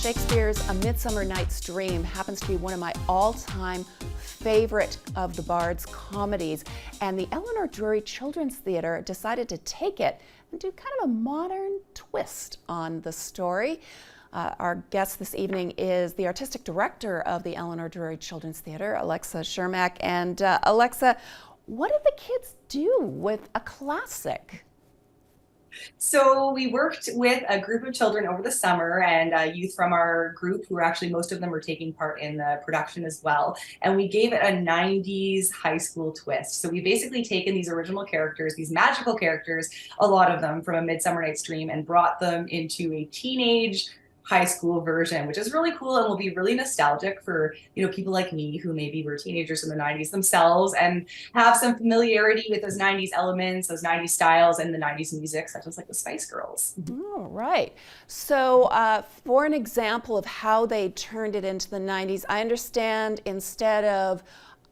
Shakespeare's A Midsummer Night's Dream happens to be one of my all-time favorite of the Bard's comedies, and the Eleanor Drury Children's Theatre decided to take it and do kind of a modern twist on the story. Our guest this evening is the artistic director of the Eleanor Drury Children's Theatre, Alexa Shermack. And Alexa, what did the kids do with a classic? So we worked with a group of children over the summer and youth from our group who were actually, most of them were taking part in the production as well. And we gave it a 90s high school twist. So we basically taken these original characters, these magical characters, a lot of them from A Midsummer Night's Dream, and brought them into a teenage high school version, which is really cool and will be really nostalgic for, people like me who maybe were teenagers in the 90s themselves and have some familiarity with those 90s elements, those 90s styles, and the 90s music, such as like the Spice Girls. All right. So for an example of how they turned it into the 90s, I understand instead of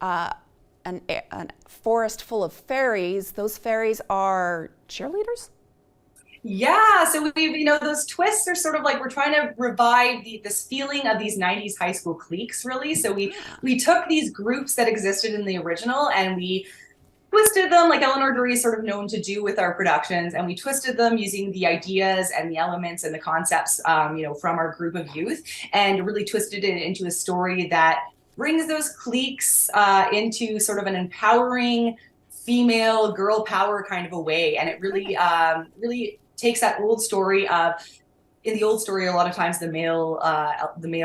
a forest full of fairies, those fairies are cheerleaders? Yeah, so those twists are sort of like we're trying to revive this feeling of these 90s high school cliques, really. So we took these groups that existed in the original and we twisted them like Eleanor Drury is sort of known to do with our productions, and we twisted them using the ideas and the elements and the concepts, from our group of youth, and really twisted it into a story that brings those cliques into sort of an empowering female girl power kind of a way. And it really takes that old story of, in the old story, a lot of times the male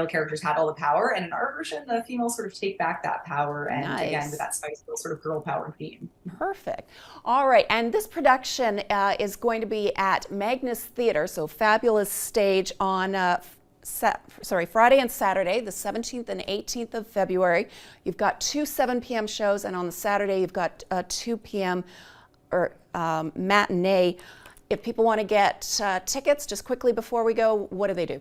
characters had all the power, and in our version, the females sort of take back that power, and again with that Spice Girl sort of girl power theme. Perfect. All right, and this production is going to be at Magnus Theatre, so fabulous stage on Friday and Saturday, the 17th and 18th of February. You've got two 7 p.m. shows, and on the Saturday you've got a 2 p.m. Matinee. If people want to get tickets, just quickly before we go, what do they do?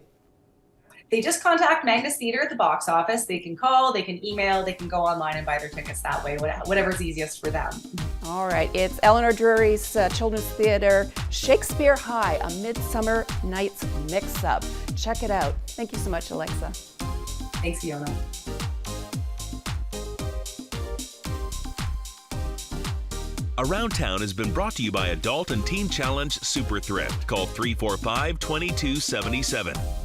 They just contact Magnus Theatre at the box office. They can call, they can email, they can go online and buy their tickets that way, whatever's easiest for them. All right, it's Eleanor Drury's Children's Theatre, Shakespeare High, A Midsummer Night's Mix-Up. Check it out. Thank you so much, Alexa. Thanks, Fiona. Around Town has been brought to you by Adult and Teen Challenge Super Thrift. Call 345-2277.